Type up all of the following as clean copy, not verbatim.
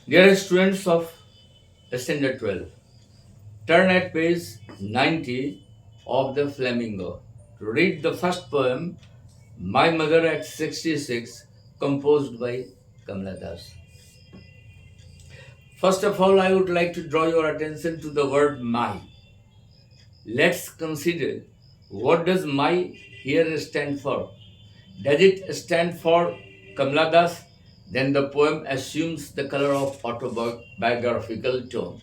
Dear students of Standard 12, turn at page 90 of the Flamingo to read the first poem, My Mother at 66, composed by Kamala Das. First of all, I would like to draw your attention to the word my. Let's consider what does my here stand for. Does it stand for Kamala Das? Then the poem assumes the color of autobiographical tone.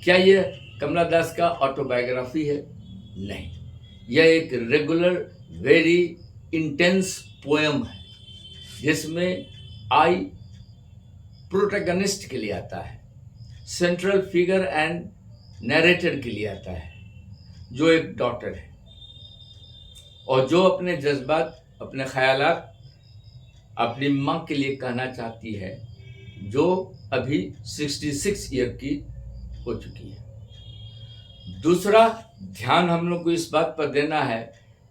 क्या ये कमला दास का autobiography है? नहीं, यह एक regular very intense poem है जिसमें आई protagonist के लिए आता है, सेंट्रल फिगर एंड नैरेटर के लिए आता है, जो एक डॉटर है और जो अपने जज्बात, अपने ख्यालात अपनी माँ के लिए कहना चाहती है, जो अभी 66 ईयर की हो चुकी है। दूसरा ध्यान हम लोग को इस बात पर देना है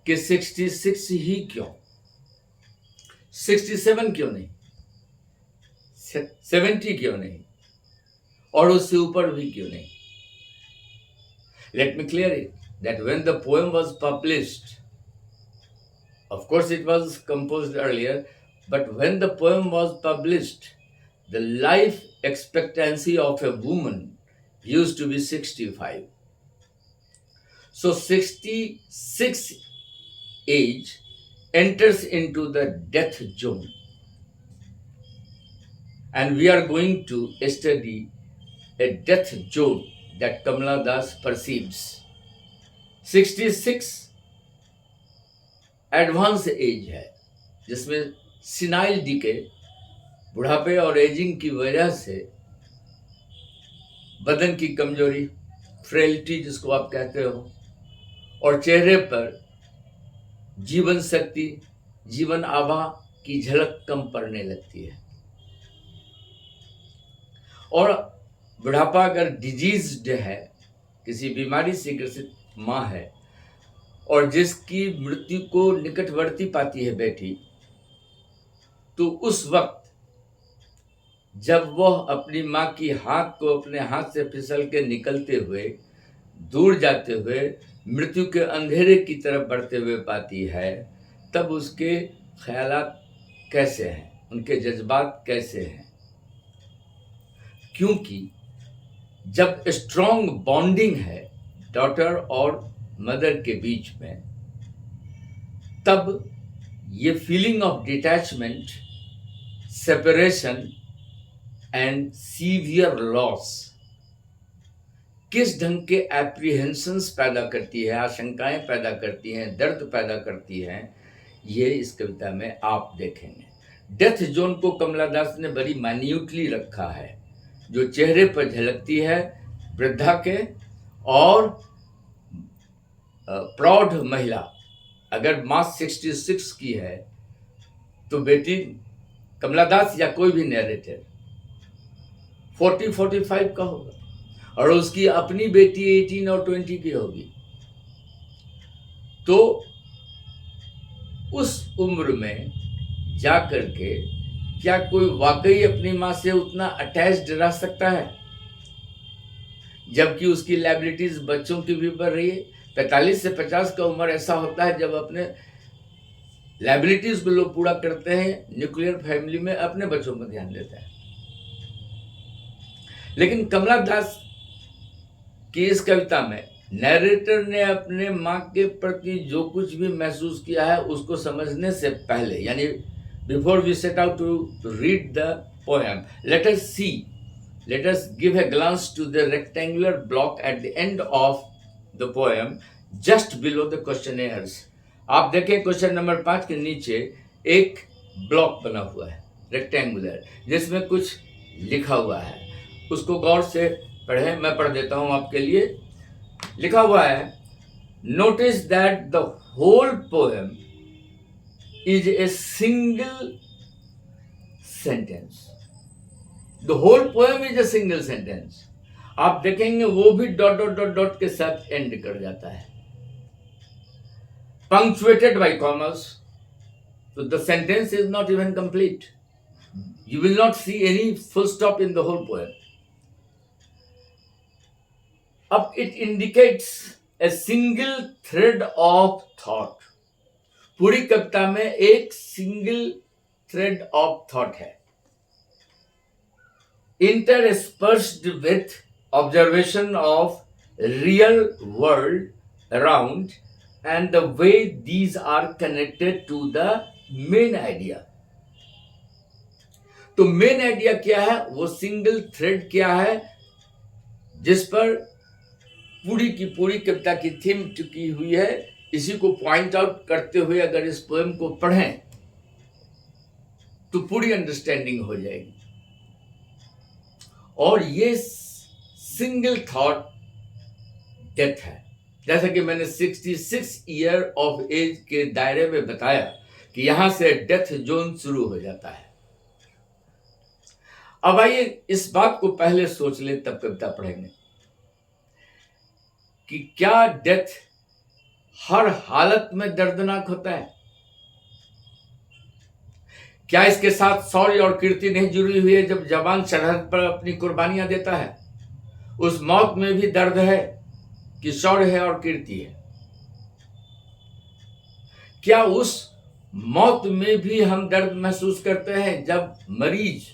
कि 66 ही क्यों, 67 क्यों नहीं, 70 क्यों नहीं और उससे ऊपर भी क्यों नहीं। Let me clear it that when the poem was published, of course it was composed earlier, but when the poem was published, the life expectancy of a woman used to be 65. So 66 age enters into the death zone. And we are going to study a death zone that Kamala Das perceives. 66 advance age है जिसमें senile DK, बुढ़ापे और ageing की वजह से बदन की कमजोरी, फ्रेलिटी जिसको आप कहते हो, और चेहरे पर जीवन शक्ति, जीवन आभा की झलक कम पड़ने लगती है। और बुढ़ापा अगर डिजीज्ड है, किसी बीमारी से ग्रसित माँ है और जिसकी मृत्यु को निकटवर्ती पाती है बेटी, तो उस वक्त जब वह अपनी माँ की हाथ को अपने हाथ से फिसल के निकलते हुए, दूर जाते हुए, मृत्यु के अंधेरे की तरफ बढ़ते हुए पाती है, तब उसके ख्यालात कैसे हैं, उनके जज्बात कैसे हैं। क्योंकि जब स्ट्रॉन्ग बॉन्डिंग है डॉटर और मदर के बीच में, तब ये feeling of detachment, separation and severe loss किस ढंग के एप्रीहेंशंस पैदा करती है, आशंकाएं पैदा करती हैं, दर्द पैदा करती हैं, ये इस कविता में आप देखेंगे। डेथ जोन को कमला दास ने बड़ी माइन्यूटली रखा है, जो चेहरे पर झलकती है वृद्धा के और प्रौढ़ महिला। अगर माँ 66 की है तो बेटी कमला दास या कोई भी नैरेटर 40-45 का होगा और उसकी अपनी बेटी 18 और 20 की होगी। तो उस उम्र में जा करके क्या कोई वाकई अपनी माँ से उतना अटैच्ड रह सकता है, जबकि उसकी लायबिलिटीज बच्चों की भी बढ़ रही है। 45 से 50 का उम्र ऐसा होता है जब अपने लायबिलिटीज को लोग पूरा करते हैं, न्यूक्लियर फैमिली में अपने बच्चों पर ध्यान देते हैं। लेकिन कमला दास की इस कविता में नैरेटर ने अपने माँ के प्रति जो कुछ भी महसूस किया है उसको समझने से पहले, यानी before we set out to read the poem, let us give a glance to the rectangular block at the end of the poem just below the questionnaires. आप देखें क्वेश्चन नंबर 5 के नीचे एक ब्लॉक बना हुआ है रेक्टेंगुलर, जिसमें कुछ लिखा हुआ है, उसको गौर से पढ़ें। मैं पढ़ देता हूं आपके लिए। लिखा हुआ है, notice that the whole poem is a single sentence. The whole poem is a single sentence. आप देखेंगे वो भी डॉट डॉट डॉट डॉट के साथ एंड कर जाता है, पंक्चुएटेड बाय कॉमर्स, तो the sentence is not even complete. You will not see any full stop in the whole poem. Up it indicates a single thread of thought. पूरी कविता में एक single thread of thought है, interspersed with observation of real world around and the way these are connected to the main idea. तो main idea क्या है, वो single thread क्या है जिस पर पूरी की पूरी कविता की थीम टिकी हुई है, इसी को पॉइंट आउट करते हुए अगर इस पोएम को पढ़ें तो पूरी अंडरस्टैंडिंग हो जाएगी। और ये सिंगल थॉट डेथ है, जैसा कि मैंने 66 ईयर ऑफ एज के दायरे में बताया कि यहां से डेथ जोन शुरू हो जाता है। अब आइए इस बात को पहले सोच ले, तब कविता पढ़ेंगे कि क्या डेथ हर हालत में दर्दनाक होता है? क्या इसके साथ शौर्य और कीर्ति नहीं जुड़ी हुई है? जब जवान सरहद पर अपनी कुर्बानियां देता है, उस मौत में भी दर्द है कि शौर्य है और कीर्ति है? क्या उस मौत में भी हम दर्द महसूस करते हैं जब मरीज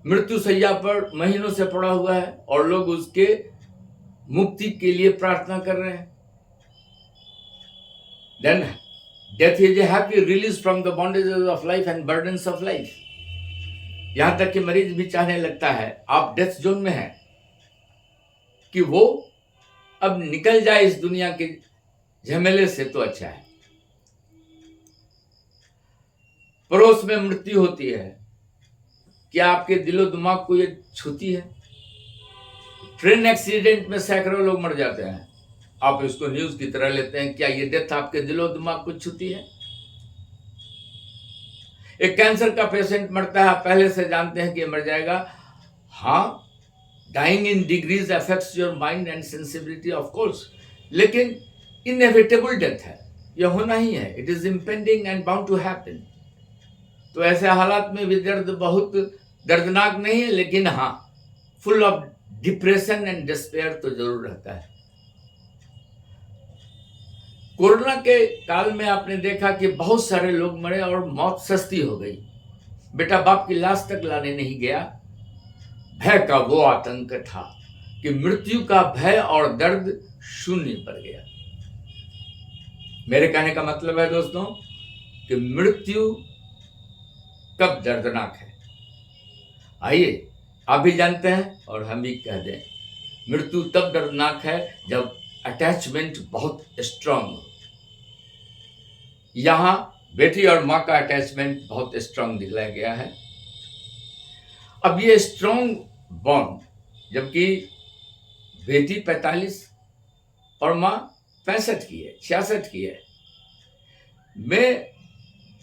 मृत्यु शैया पर महीनों से पड़ा हुआ है और लोग उसके मुक्ति के लिए प्रार्थना कर रहे हैं? Then death is a happy release from the bondages of life and burdens of life. यहां तक कि मरीज भी चाहने लगता है, आप डेथ जोन में हैं, कि वो अब निकल जाए इस दुनिया के झमेले से तो अच्छा है। पड़ोस में मृत्यु होती है, क्या आपके दिलो दिमाग को ये छूती है? ट्रेन एक्सीडेंट में सैकड़ों लोग मर जाते हैं, आप इसको न्यूज की तरह लेते हैं, क्या ये डेथ आपके दिलो दिमाग को छूती है? एक कैंसर का पेशेंट मरता है, आप पहले से जानते हैं कि ये मर जाएगा। हाँ, dying in degrees affects your mind and sensibility of course, लेकिन इनएविटेबल डेथ है, यह होना ही है। It is impending and bound to happen. तो ऐसे हालात में भी दर्द बहुत दर्दनाक नहीं है, लेकिन हाँ, full of depression and despair तो जरूर रहता है। कोरोना के काल में आपने देखा कि बहुत सारे लोग मरे और मौत सस्ती हो गई। बेटा बाप की लाश तक लाने नहीं गया। भय का वो आतंक था कि मृत्यु का भय और दर्द शून्य पर गया। मेरे कहने का मतलब है दोस्तों कि मृत्यु कब दर्दनाक है, आइए आप भी जानते हैं और हम भी कह दें। मृत्यु तब दर्दनाक है जब अटैचमेंट बहुत स्ट्रांग हो। यहां बेटी और मां का अटैचमेंट बहुत स्ट्रांग दिखलाया गया है। अब ये स्ट्रांग बॉन्ड, जबकि बेटी 45 और मां 65 की है, 66 की है, में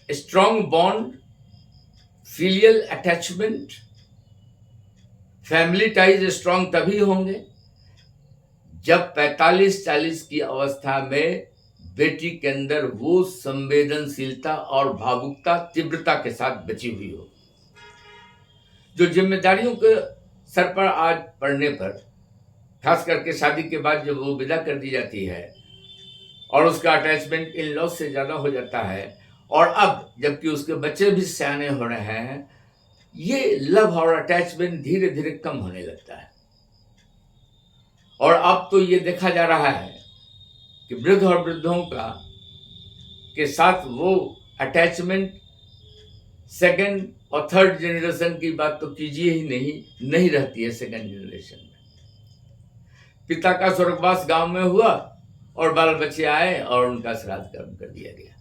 strong bond, filial attachment, family ties strong तभी होंगे जब 45-40 की अवस्था में बेटी के अंदर वो संवेदनशीलता और भावुकता तीव्रता के साथ बची हुई हो, जो जिम्मेदारियों के सर पर आज पड़ने पर, खास करके शादी के बाद जब वो विदा कर दी जाती है और उसका अटैचमेंट इन लॉ से ज्यादा हो जाता है, और अब जबकि उसके बच्चे भी सियाने हो रहे हैं, ये लव और अटैचमेंट धीरे धीरे कम होने लगता है। और अब तो ये देखा जा रहा है कि वृद्ध और वृद्धों का के साथ वो अटैचमेंट सेकंड और थर्ड जनरेशन की बात तो कीजिए ही नहीं रहती है। सेकंड जनरेशन में पिता का स्वर्गवास गांव में हुआ और बाल बच्चे आए और उनका श्राद्ध कर्म कर दिया गया।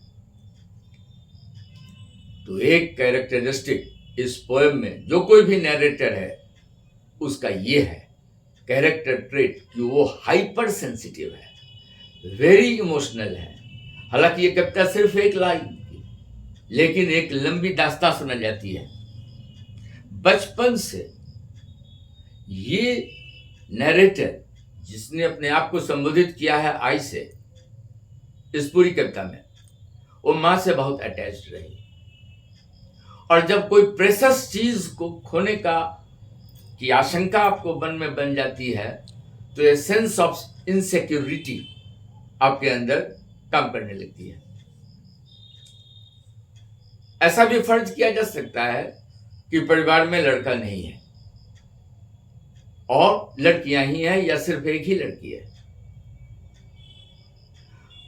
तो एक कैरेक्टरिस्टिक इस पोएम में जो कोई भी नैरेटर है उसका ये है कैरेक्टर ट्रेट कि वो हाइपर सेंसिटिव है, वेरी इमोशनल है। हालांकि ये कविता सिर्फ एक लाइन की, लेकिन एक लंबी दास्तां सुना जाती है। बचपन से ये नैरेटर, जिसने अपने आप को संबोधित किया है आई से इस पूरी कविता में, वो मां से बहुत अटैच्ड रही और जब कोई प्रेशस चीज को खोने की आशंका आपको मन में बन जाती है, तो ये सेंस ऑफ इनसिक्योरिटी आपके अंदर काम करने लगती है। ऐसा भी फर्ज किया जा सकता है कि परिवार में लड़का नहीं है और लड़कियां ही हैं या सिर्फ एक ही लड़की है।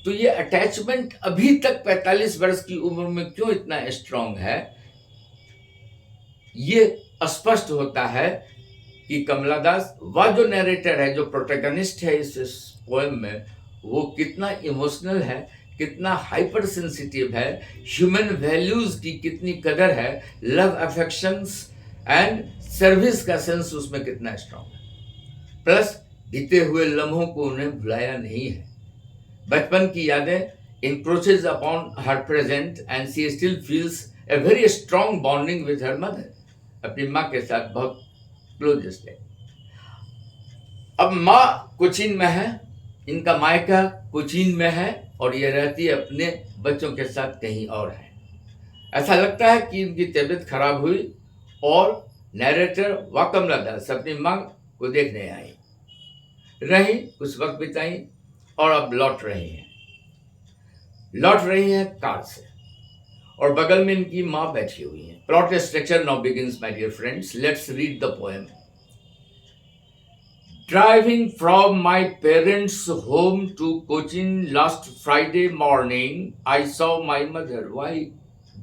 तो ये अटैचमेंट अभी तक 45 वर्ष की उम्र में क्यों इतना स्ट्रांग है, ये स्पष्ट होता है कि कमला दास, वह जो नैरेटर है, जो प्रोटैगनिस्ट है इस पोएम में, वो कितना इमोशनल है, कितना हाइपर सेंसिटिव है, ह्यूमन वैल्यूज की कितनी कदर है, लव अफेक्शंस एंड सर्विस का सेंस उसमें कितना स्ट्रांग है। प्लस बीते हुए लम्हों को उन्हें भुलाया नहीं है। बचपन की यादें encroaches upon her present and she still feels a very strong bonding with her mother. अपनी माँ के साथ बहुत क्लोजेस्ट है। अब माँ कोचीन में है, इनका मायका कोचीन में है और ये रहती है अपने बच्चों के साथ कहीं और है। ऐसा लगता है कि इनकी तबीयत खराब हुई और नैरेटर व कमला दास अपनी माँ को देखने आई, रही, कुछ वक्त बिताई और अब लौट रही हैं कार से और बगल में इनकी माँ बैठी हुई है। Plot structure now begins my dear friends, let's read the poem. Driving from my parents' home to Cochin last Friday morning, I saw my mother. Why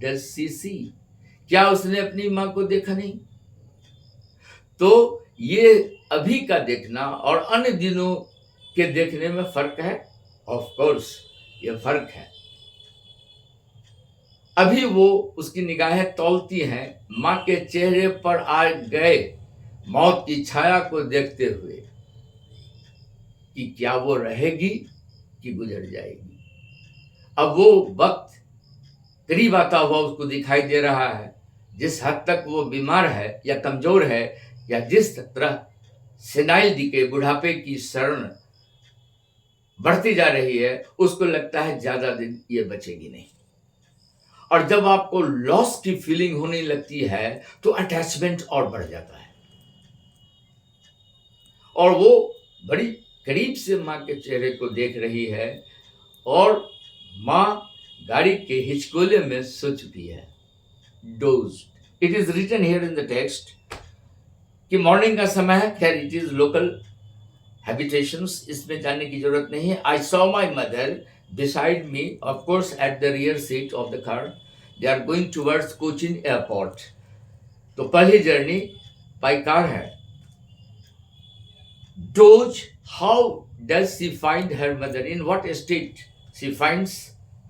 does she see? क्या उसने अपनी माँ को देखा नहीं? तो ये अभी का देखना और अन्य दिनों के देखने में फर्क है। ऑफ कोर्स ये फर्क है। अभी वो उसकी निगाहें तौलती हैं माँ के चेहरे पर आ गए मौत की छाया को देखते हुए कि क्या वो रहेगी कि गुजर जाएगी। अब वो वक्त करीब आता हुआ उसको दिखाई दे रहा है। जिस हद तक वो बीमार है या कमजोर है या जिस तरह सेनाइल के बुढ़ापे की शरण बढ़ती जा रही है, उसको लगता है ज्यादा दिन ये बचेगी नहीं। और जब आपको लॉस की फीलिंग होने लगती है तो अटैचमेंट और बढ़ जाता है और वो बड़ी करीब से माँ के चेहरे को देख रही है और माँ गाड़ी के हिचकोले में सो चुकी है। Dozed. It is written here in the text कि मॉर्निंग का समय है। खैर इट इज लोकल हैबिटेशंस, इसमें जाने की जरूरत नहीं है। I saw my mother beside me, of course at the rear seat of the car. They are going towards Cochin airport. तो पहली जर्नी बाय कार है। Doge, how does she find her mother? In what state she finds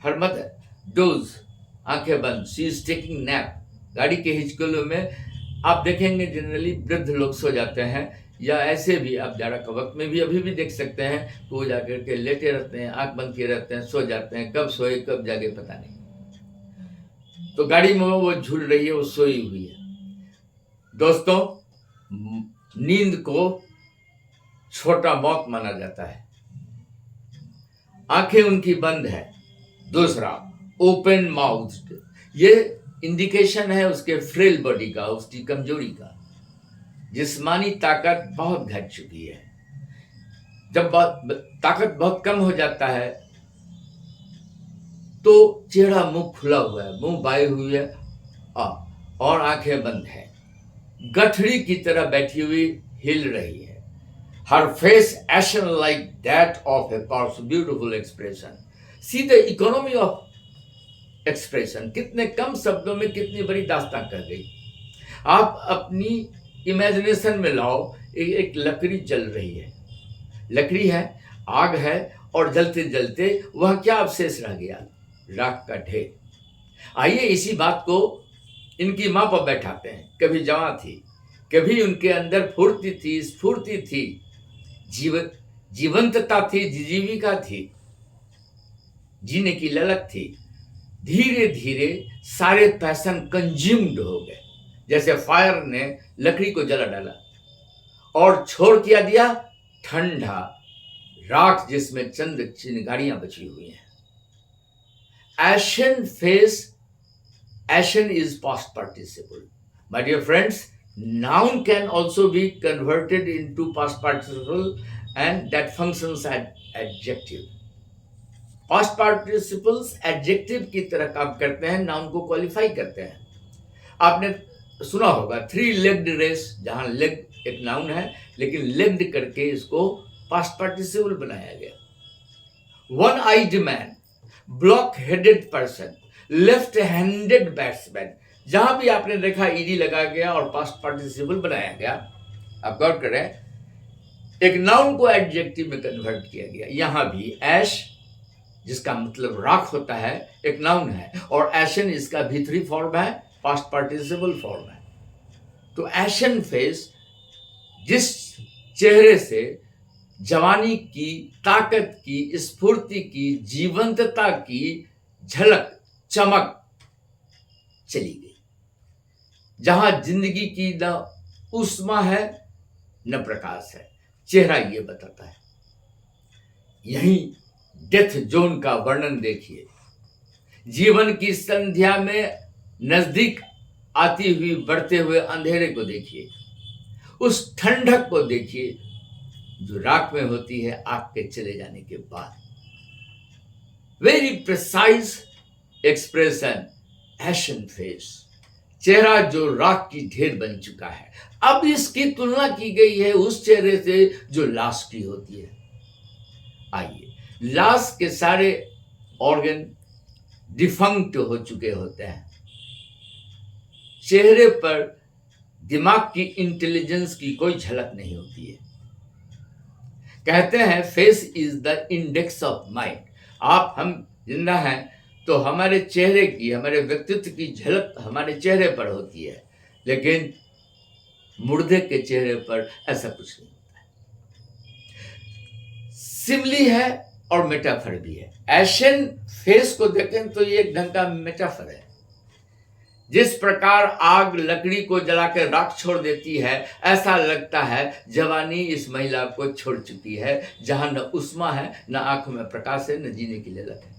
her mother? Doze, आंखें बंद। She is taking nap. गाड़ी के हिचकोलों में आप देखेंगे जनरली वृद्ध लोग सो जाते हैं या ऐसे भी आप जाड़ा का वक्त में भी अभी भी देख सकते हैं कि वो जाकर के लेटे रहते हैं, आंख बंद किए रहते हैं, सो जाते हैं। कब सोए कब जागे पता नहीं। तो गाड़ी में वो झूल रही है, वो सोई हुई है। दोस्तों, नींद को छोटा मौत माना जाता है। आंखें उनकी बंद है। दूसरा, ओपन माउथ्ड, ये इंडिकेशन है उसके फ्रेल बॉडी का, उसकी कमजोरी का। जिस्मानी ताकत बहुत घट चुकी है। जब ताकत बहुत कम हो जाता है तो चेहरा मुंह खुला हुआ है, मुंह बाई हुई है और आंखें बंद है। गठड़ी की तरह बैठी हुई हिल रही है। Her face ashen like that of a person, beautiful expression. See the economy of expression. कितने कम शब्दों में कितनी बड़ी दास्तान कर गई। आप अपनी इमेजिनेशन में लाओ, एक लकड़ी जल रही है, लकड़ी है, आग है और जलते जलते वह क्या अवशेष रह गया? राख का ढेर। आइए इसी बात को इनकी माँ पर बैठाते हैं। कभी जवां थी, कभी उनके अंदर फुर्ती थी, स्फूर्ति थी, जीवंतता थी, जीविका थी, जीने की ललक थी। धीरे धीरे सारे पैशन कंज्यूम्ड हो गए, जैसे फायर ने लकड़ी को जला डाला और छोड़ किया दिया ठंडा राख जिसमें चंद चिंगारियां बची हुई हैं। एशन face Ashen is past participle. My dear friends, noun can also be converted into past participle and that functions as adjective. Past participles adjective की तरह काम करते हैं, नाउन को क्वालिफाई करते हैं। आपने सुना होगा थ्री लेग्ड रेस, जहां लेग एक नाउन है लेकिन लेग्ड करके इसको पास्ट पार्टिसिपल बनाया गया। One eyed man, block headed person, left handed batsman, जहां भी आपने देखा ईडी लगा गया और पास्ट पार्टिसिपल बनाया गया। आप गौर करें, एक नाउन को एडजेक्टिव में कन्वर्ट किया गया। यहां भी ऐश, जिसका मतलब राख होता है, एक नाउन है, और एशन इसका भी3 फॉर्म है, पास्ट पार्टिसिपल फॉर्म है। तो एशन फेस, जिस चेहरे से जवानी की, ताकत की, स्फूर्ति की, जीवंतता की झलक, चमक चली गई, जहां जिंदगी की न उष्मा है न प्रकाश है, चेहरा ये बताता है। यहीं डेथ जोन का वर्णन देखिए। जीवन की संध्या में नजदीक आती हुई बढ़ते हुए अंधेरे को देखिए, उस ठंडक को देखिए जो राख में होती है आग के चले जाने के बाद। वेरी प्रिसाइज एक्सप्रेशन, एशन फेस, चेहरा जो राख की ढेर बन चुका है। अब इसकी तुलना की गई है उस चेहरे से जो लाश की होती है। आइए, लाश के सारे ऑर्गन डिफंक्ट हो चुके होते हैं, चेहरे पर दिमाग की इंटेलिजेंस की कोई झलक नहीं होती है। कहते हैं face is the index of mind. हम जिंदा हैं तो हमारे चेहरे की, हमारे व्यक्तित्व की झलक हमारे चेहरे पर होती है, लेकिन मुर्दे के चेहरे पर ऐसा कुछ नहीं होता है। सिमली है और मेटाफर भी है। एशन फेस को देखें तो ये एक ढंग का मेटाफर है। जिस प्रकार आग लकड़ी को जलाकर राख छोड़ देती है, ऐसा लगता है जवानी इस महिला को छोड़ चुकी है, जहां न उष्मा है, न आंखों में प्रकाश है, न जीने की ललक है।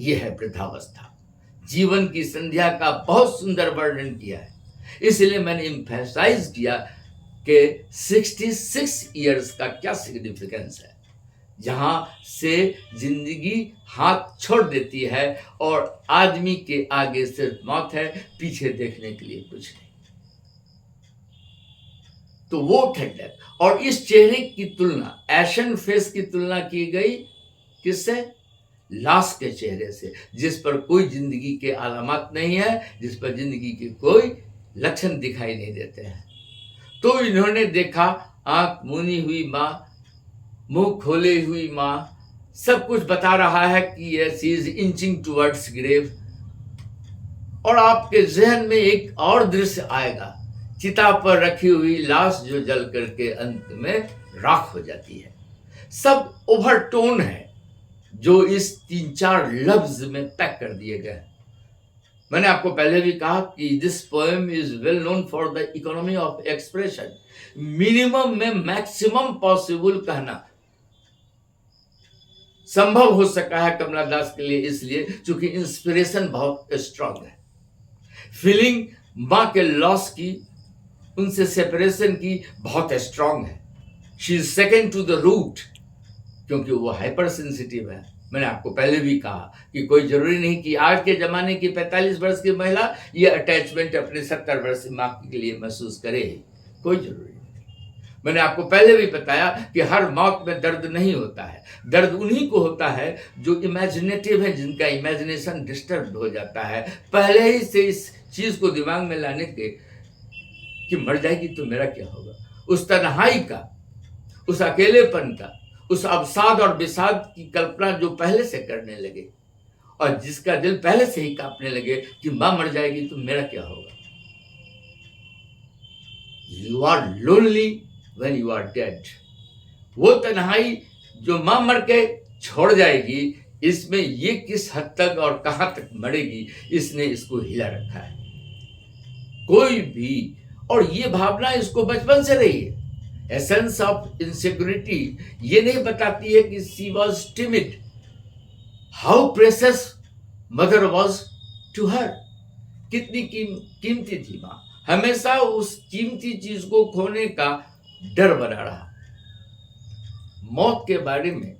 यह है वृद्धावस्था। जीवन की संध्या का बहुत सुंदर वर्णन किया है। इसलिए मैंने एम्फसाइज किया कि 66 इयर्स का क्या सिग्निफिकेंस है, जहां से जिंदगी हाथ छोड़ देती है और आदमी के आगे सिर्फ मौत है, पीछे देखने के लिए कुछ नहीं। तो वो ठंडक और इस चेहरे की तुलना, एशन फेस की तुलना की गई किससे? लाश के चेहरे से, जिस पर कोई जिंदगी के अलामत नहीं है, जिस पर जिंदगी के कोई लक्षण दिखाई नहीं देते हैं। तो इन्होंने देखा आंख मूनी हुई मां, मुंह खोले हुई मां, सब कुछ बता रहा है कि she is inching towards grave. और आपके जहन में एक और दृश्य आएगा, चिता पर रखी हुई लाश जो जल करके अंत में राख हो जाती है। सब ओवरटोन है जो इस 3-4 लफ्ज में पैक कर दिए गए। मैंने आपको पहले भी कहा कि this poem is well known for the economy of expression. Minimum में मैक्सिमम पॉसिबल कहना संभव हो सका है कमला दास के लिए, इसलिए क्योंकि इंस्पिरेशन बहुत स्ट्रांग है। फीलिंग मां के लॉस की, उनसे सेपरेशन की बहुत स्ट्रांग है। She is second to the root, क्योंकि वो हाइपर सेंसिटिव है। मैंने आपको पहले भी कहा कि कोई जरूरी नहीं कि आज के जमाने की 45 वर्ष की महिला ये अटैचमेंट अपने 70 वर्ष मां के लिए महसूस करे, कोई जरूरी नहीं। मैंने आपको पहले भी बताया कि हर मौत में दर्द नहीं होता है। दर्द उन्हीं को होता है जो इमेजिनेटिव है, जिनका इमेजिनेशन डिस्टर्ब हो जाता है पहले ही से इस चीज को दिमाग में लाने के कि मर जाएगी तो मेरा क्या होगा। उस तन्हाई का, उस अकेलेपन का, उस अवसाद और विषाद की कल्पना जो पहले से करने लगे और जिसका दिल पहले से ही कांपने लगे कि मां मर जाएगी तो मेरा क्या होगा। You are lonely when you are dead. वो तन्हाई जो मां मर के छोड़ जाएगी, इसमें ये किस हद तक और कहां तक मरेगी, इसने इसको हिला रखा है। कोई भी, और ये भावना इसको बचपन से रही है। एसेंस ऑफ इनसिक्योरिटी ये नहीं बताती है कि she was timid, how precious mother was to her. कितनी कीमती थी माँ, हमेशा उस कीमती चीज को खोने का डर बना रहा। मौत के बारे में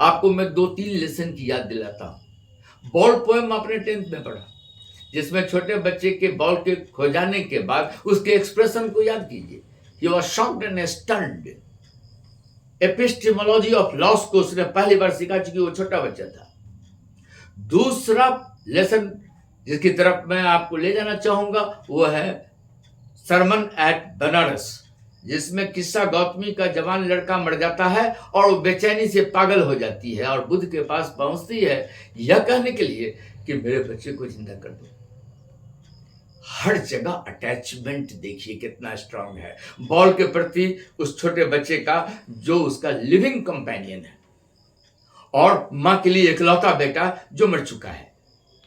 आपको मैं 2-3 लेसन की याद दिलाता हूँ। बॉल पोएम आपने 10th में पढ़ा, जिसमें छोटे बच्चे के बॉल के खो जाने के बाद उसके एक्सप्रेशन को याद कीजिए। He was shocked and stunned. Epistemology of loss को उसने पहली बार सीखा, चूंकि वो छोटा बच्चा था। दूसरा लेसन जिसकी तरफ मैं आपको ले जाना चाहूंगा वो है सरमन एट बनारस, जिसमें किस्सा गौतमी का जवान लड़का मर जाता है और वो बेचैनी से पागल हो जाती है और बुद्ध के पास पहुंचती है यह कहने के लिए कि मेरे बच्चे को जिंदा कर दो। हर जगह अटैचमेंट देखिए कितना स्ट्रांग है बॉल के प्रति उस छोटे बच्चे का, जो उसका लिविंग कंपेनियन है और मां के लिए इकलौता बेटा जो मर चुका है,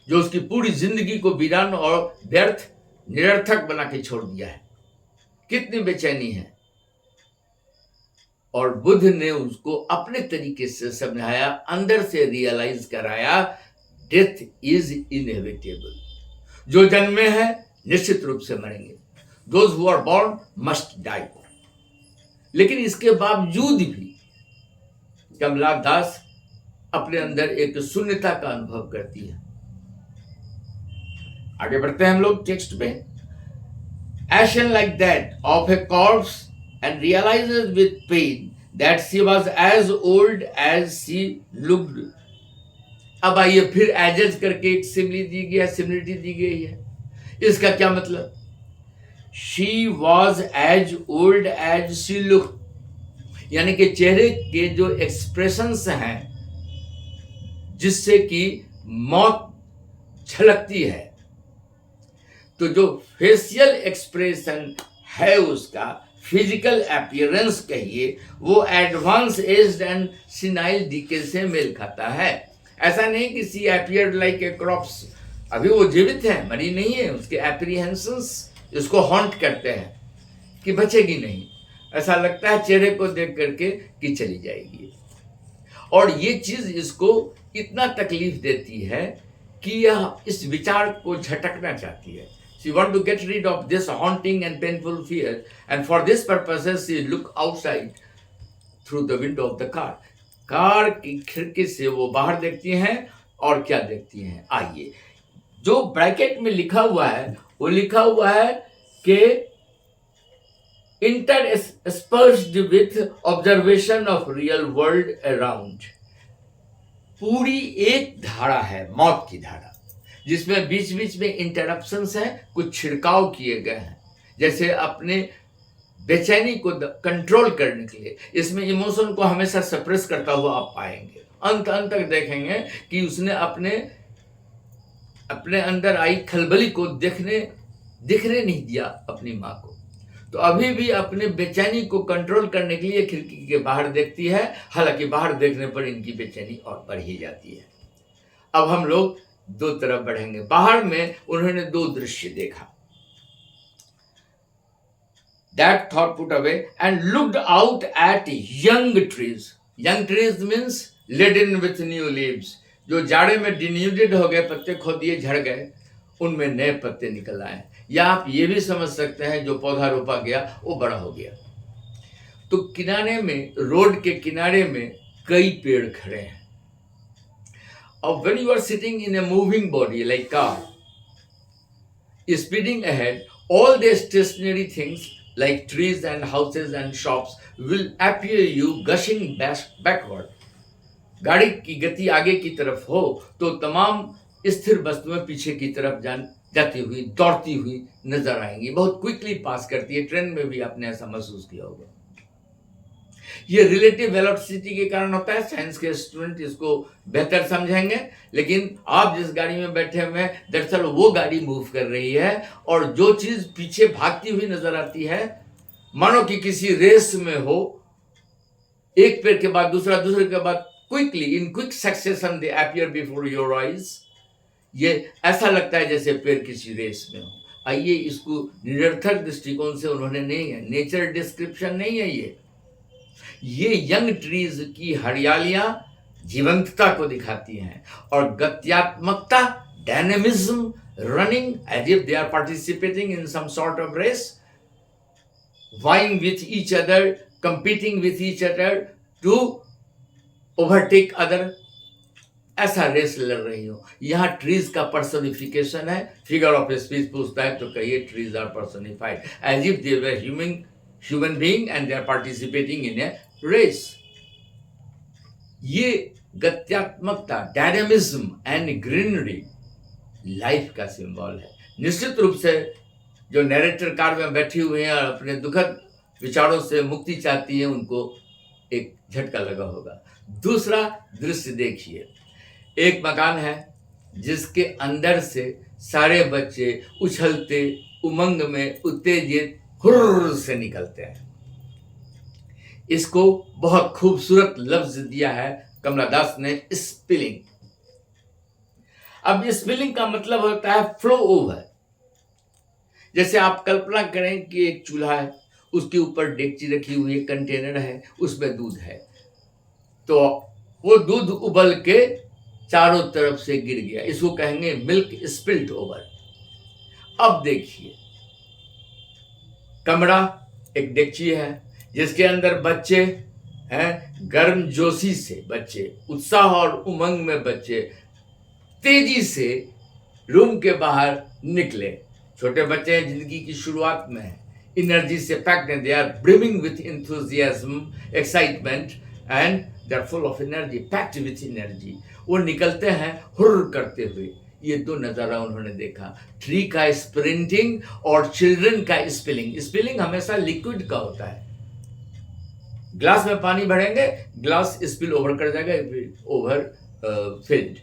जो उसकी पूरी जिंदगी को वीरान और व्यर्थ निरर्थक बना के छोड़ दिया है। कितनी बेचैनी है। और बुद्ध ने उसको अपने तरीके से समझाया, अंदर से रियलाइज कराया, डेथ इज इनएविटेबल। जो जन्मे हैं निश्चित रूप से मरेंगे, those who are born must die. लेकिन इसके बावजूद भी कमला दास अपने अंदर एक शून्यता का अनुभव करती है। आगे बढ़ते हैं हम लोग टेक्स्ट में। Ashen like that of a corpse and realizes with pain that she was as old as she looked. अब आइए फिर एजेज करके एक सिमिलिटी दी गई है। इसका क्या मतलब? She was as old as she looked, यानी कि चेहरे के जो एक्सप्रेशंस हैं जिससे कि मौत झलकती है, तो जो फेशियल एक्सप्रेशन है उसका, फिजिकल अपीयरेंस कहिए, वो advance aged and senile decay से मेल खाता है। ऐसा नहीं कि she appeared like a corpse, अभी वो जीवित है, मरी नहीं है। उसके एप्रीहेंशंस इसको हॉन्ट करते हैं कि बचेगी नहीं। ऐसा लगता है चेहरे को देख करके कि चली जाएगी। और ये चीज इसको इतना तकलीफ देती है कि यह इस विचार को झटकना चाहती है। She wants to get rid of this haunting and painful fear, and for this purpose she look outside through the window of the car. Car की खिड़की से वो बाहर देखती हैं और क्या देखती हैं? आइए, जो ब्रैकेट में लिखा हुआ है वो लिखा हुआ है कि interspersed with observation of real world around. पूरी एक धारा है, मौत की धारा, जिसमें बीच बीच में इंटरप्शंस हैं, कुछ छिड़काव किए गए हैं, जैसे अपने बेचैनी को कंट्रोल करने के लिए। इसमें इमोशन को हमेशा सप्रेस करता हुआ आप पाएंगे। अंत तक देखेंगे कि उसने अपने अंदर आई खलबली को दिखने नहीं दिया अपनी माँ को। तो अभी भी अपने बेचैनी को कंट्रोल करने के लिए खिड़की के बाहर देखती है, हालांकि बाहर देखने पर इनकी बेचैनी और बढ़ ही जाती है। अब हम लोग दो तरफ बढ़ेंगे। बाहर में उन्होंने दो दृश्य देखा। That thought put away and looked out at young trees. Young trees means laden with new leaves. जो जाड़े में डिन्यूडेड हो गए, पत्ते खो दिए, झड़ गए, उनमें नए पत्ते निकल आए। या आप ये भी समझ सकते हैं जो पौधा रोपा गया वो बड़ा हो गया। तो किनारे में, रोड के किनारे में कई पेड़ खड़े हैं। Or when you are sitting in a moving body like car, speeding ahead, all the stationary things like trees and houses and shops will appear you gushing backward. गाड़ी की गति आगे की तरफ हो तो तमाम स्थिर वस्तुएं पीछे की तरफ जाती हुई, दौड़ती हुई नजर आएंगी। बहुत क्विकली पास करती है। ट्रेन में भी आपने ऐसा महसूस किया होगा। ये रिलेटिव वेलोसिटी के कारण होता है। साइंस के स्टूडेंट इसको बेहतर समझेंगे। लेकिन आप जिस गाड़ी में बैठे हुए हैं, दरअसल वो गाड़ी मूव कर रही है और जो चीज पीछे भागती हुई नजर आती है, मानो कि किसी रेस में हो, एक पेड़ के बाद दूसरा, दूसरे के बाद quickly, in quick succession they appear before your eyes. ये ऐसा लगता है जैसे पेड़ किसी रेस में हो। आइए, इसको निरर्थक दृष्टिकोण से उन्होंने नहीं है, नेचर डिस्क्रिप्शन नहीं है ये यंग ट्रीज की हरियालियां जीवंतता को दिखाती हैं और गत्यात्मकता, dynamism running as if they are participating in some sort of race, vying with each other, competing with each other to overtake other. ऐसा रेस लड़ रही हो. यहाँ ट्रीज का पर्सनिफिकेशन है. फिगर ऑफ स्पीच पूछता है तो कहिए trees are personified as if they were human being and they are participating in a race. ये गत्यात्मकता, डायनामिज्म एंड ग्रीनरी लाइफ का सिंबल है. निश्चित रूप से जो नैरेटर कार में बैठी हुई हैं और अपने दुखद विचारों से मुक्ति चाहती है, उनको एक झटका लगा होगा. दूसरा दृश्य देखिए. एक मकान है जिसके अंदर से सारे बच्चे उछलते, उमंग में उत्तेजित हुर्र से निकलते हैं. इसको बहुत खूबसूरत लफ्ज दिया है कमला दास ने, स्पिलिंग. अब स्पिलिंग का मतलब होता है फ्लो ओवर. जैसे आप कल्पना करें कि एक चूल्हा है, उसके ऊपर डेगची रखी हुई है, कंटेनर है, उसमें दूध है, तो वो दूध उबल के चारों तरफ से गिर गया. इसको कहेंगे मिल्क स्पिल्ड ओवर. अब देखिए, कमरा एक डेगची है जिसके अंदर बच्चे हैं, गर्म जोशी से बच्चे, उत्साह और उमंग में बच्चे तेजी से रूम के बाहर निकले. छोटे बच्चे हैं, जिंदगी की शुरुआत में है, एनर्जी से पैक्ड हैं. They are brimming with enthusiasm, excitement and they are full of energy, packed with energy. वो निकलते हैं हुर्र करते हुए. ये दो नजारा उन्होंने देखा, ट्री का स्प्रिंटिंग और चिल्ड्रन का स्पिलिंग. स्पिलिंग हमेशा लिक्विड का होता है. ग्लास में पानी भरेंगे, ग्लास स्पिल ओवर कर जाएगा, ओवर फिल्ड,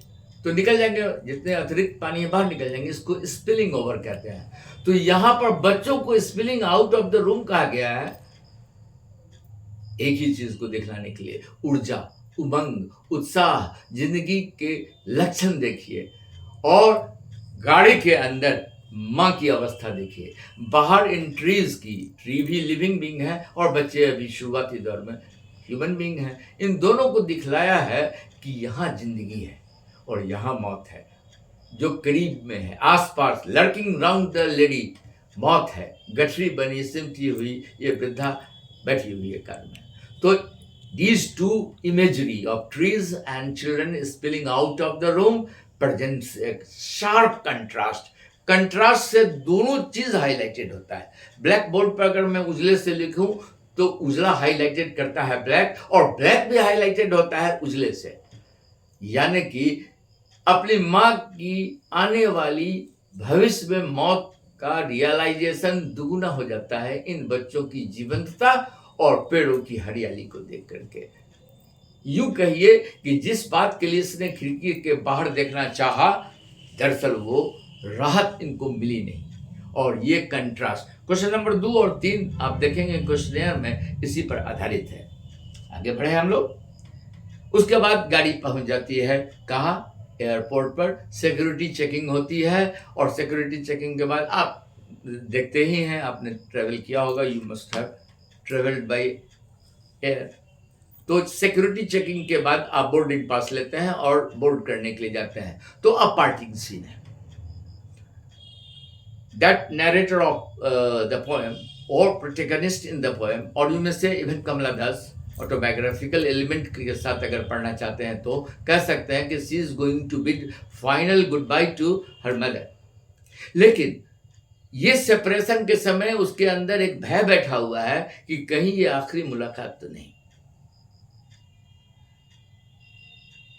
तो निकल जाएंगे, जितने अतिरिक्त पानी है बाहर निकल जाएंगे. इसको स्पिलिंग ओवर कहते हैं. तो यहां पर बच्चों को spilling out of the room कहा गया है, एक ही चीज को दिखलाने के लिए. ऊर्जा, उमंग, उत्साह, जिंदगी के लक्षण देखिए. और गाड़ी के अंदर माँ की अवस्था देखिए. बाहर इन ट्रीज की, ट्री भी लिविंग बीइंग है और बच्चे अभी शुरुआती दौर में ह्यूमन बीइंग है. इन दोनों को दिखलाया है कि यहाँ जिंदगी है और यहाँ मौत है, जो करीब में है, आसपास. लर्किंग राउंड द लेडी, मौत है. गठरी बनी सिमटी हुई ये वृद्धा बैठी हुई है कार में. तो these two imagery of trees and children spilling out of the room presents a sharp contrast. Contrast से दोनों चीज हाईलाइटेड होता है. ब्लैक बोर्ड पर अगर मैं उजले से लिखूं तो उजला हाईलाइटेड करता है ब्लैक, और ब्लैक भी हाईलाइटेड होता है उजले से. यानी कि अपनी माँ की आने वाली भविष्य में मौत का रियलाइजेशन दुगुना हो जाता है इन बच्चों की जीवंतता और पेड़ों की हरियाली को देख करके. यूं कहिए कि जिस बात के लिए इसने खिड़की के बाहर देखना चाहा, दरअसल वो राहत इनको मिली नहीं. और ये कंट्रास्ट क्वेश्चन नंबर 2 और 3 आप देखेंगे क्वेश्चनेयर में इसी पर आधारित है. आगे बढ़े हम लोग. उसके बाद गाड़ी पहुंच जाती है कहाँ? एयरपोर्ट पर. सिक्योरिटी चेकिंग होती है और सिक्योरिटी चेकिंग के बाद आप देखते ही हैं, आपने ट्रेवल किया होगा, you must have travelled by air. तो सिक्योरिटी चेकिंग के बाद आप बोर्डिंग पास लेते हैं और बोर्ड करने के लिए जाते हैं. तो अब पार्टिंग सीन है. That narrator of the poem or protagonist in the poem, or you may say even Kamala Das, autobiographical element के साथ अगर पढ़ना चाहते हैं तो कह सकते हैं कि she is going to bid final goodbye to her mother. लेकिन ये सेपरेशन के समय उसके अंदर एक भय बैठा हुआ है कि कहीं ये आखिरी मुलाकात तो नहीं,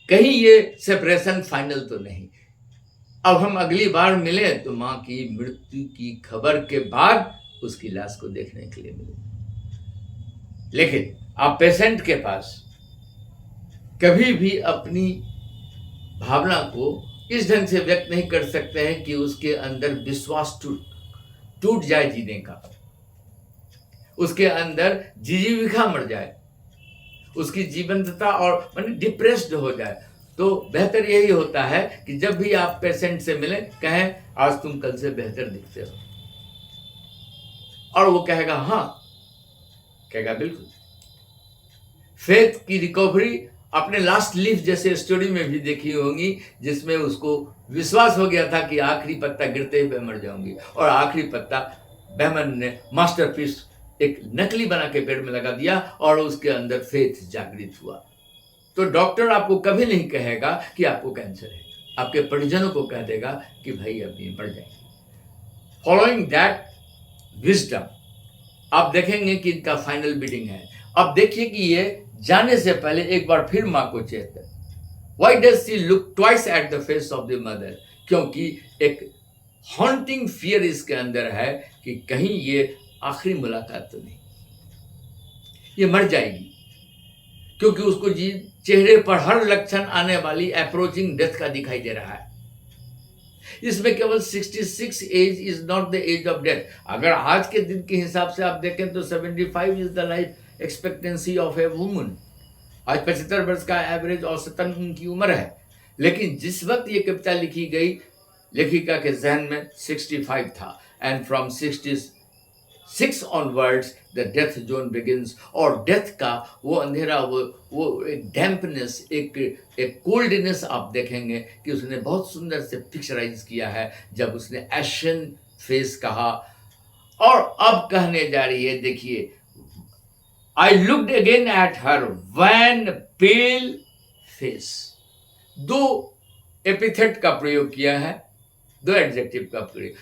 कहीं ये सेपरेशन फाइनल तो नहीं. अब हम अगली बार मिले तो मां की मृत्यु की खबर के बाद उसकी लाश को देखने के लिए मिले. लेकिन आप पेशेंट के पास कभी भी अपनी भावना को इस ढंग से व्यक्त नहीं कर सकते हैं कि उसके अंदर विश्वास टूट जाए जीने का, उसके अंदर जीविका मर जाए, उसकी जीवंतता और माने डिप्रेस्ड हो जाए. तो बेहतर यही होता है कि जब भी आप पेशेंट से मिलें कहें आज तुम कल से बेहतर दिखते हो, और वो कहेगा हाँ, कहेगा बिल्कुल. फेथ की रिकवरी आपने लास्ट लीफ जैसे स्टोरी में भी देखी होंगी, जिसमें उसको विश्वास हो गया था कि आखिरी पत्ता गिरते ही मैं मर जाऊंगी, और आखिरी पत्ता बेहमन ने मास्टरपीस एक नकली बना के पेड़ में लगा दिया और उसके अंदर फेथ जागृत हुआ। तो डॉक्टर आपको कभी नहीं कहेगा कि आपको कैंसर है, आपके परिजनों को कह देगा कि भाई अभी मर जाएंगे। फॉलोइंग दैट विजडम आप देखेंगे कि इनका फाइनल बीटिंग है। अब देखिए कि ये जाने से पहले एक बार फिर माँ को चेत है। Why does she look twice at the face of the mother? क्योंकि एक हॉन्टिंग फियर इसके अंदर है कि कहीं ये आखिरी मुलाकात तो नहीं, ये मर जाएगी, क्योंकि उसको चेहरे पर हर लक्षण आने वाली अप्रोचिंग डेथ का दिखाई दे रहा है। इसमें केवल 66 age is not the age of death. अगर आज के दिन के हिसाब से आप देखें तो 75 is the life expectancy of a woman. आज 75 वर्ष का एवरेज औसतन उनकी उम्र है, लेकिन जिस वक्त ये कविता लिखी गई, लेखिका के जहन में 65 था। And from 66 onwards the death zone begins. और डेथ का वो अंधेरा, वो एक डैम्पनेस, एक कोल्डनेस आप देखेंगे कि उसने बहुत सुंदर से पिक्चराइज किया है जब उसने एशन फेस कहा। और अब कहने जा रही है, देखिए, I looked again at her wan pale face। दो एपिथेट का प्रयोग किया है, दो एडजेक्टिव का प्रयोग।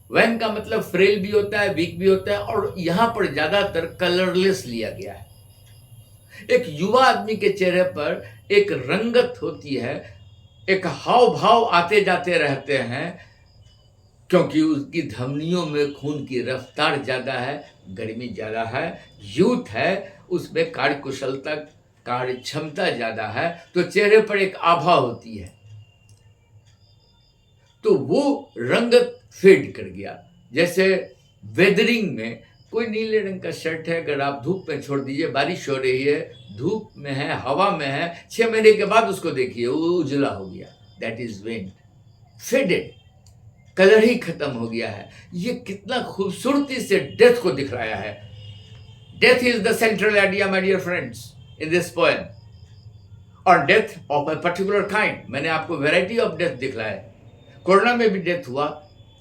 वैन का मतलब फ्रेल भी होता है, वीक भी होता है, और यहां पर ज्यादातर कलरलेस लिया गया है। एक युवा आदमी के चेहरे पर एक रंगत होती है, एक हाव भाव आते जाते रहते हैं, क्योंकि उसकी धमनियों में खून की रफ्तार ज्यादा है, गर्मी ज्यादा है, यूथ है, उसमें कार्य कुशलता, कार्य क्षमता ज्यादा है, तो चेहरे पर एक आभा होती है। तो वो रंगत फेड कर गया। जैसे वेदरिंग में कोई नीले रंग का शर्ट है, अगर आप धूप में छोड़ दीजिए, बारिश हो रही है, धूप में है, हवा में है, 6 महीने के बाद उसको देखिए, वो उजला हो गया। That is wind, faded, colour ही खत्म हो गया है। ये कितना खूबसूरती से डेथ को दिखलाया है। Death is the central idea my dear friends in this poem. और death of a particular kind, मैंने आपको वैरायटी ऑफ डेथ दिखलाया। कोरोना में भी डेथ हुआ,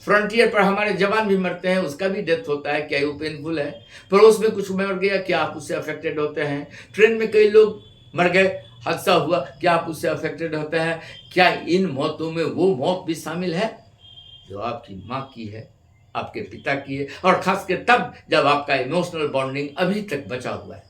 फ्रंटियर पर हमारे जवान भी मरते हैं, उसका भी डेथ होता है, क्या वो पेनफुल है? पड़ोस में कुछ मर गया, क्या आप उससे अफेक्टेड होते हैं? ट्रेन में कई लोग मर गए, हादसा हुआ, क्या आप उससे अफेक्टेड होते हैं? क्या इन मौतों में वो मौत भी शामिल है जो आपकी माँ की है, आपके पिता की है, और खासकर तब जब आपका इमोशनल बॉन्डिंग अभी तक बचा हुआ है?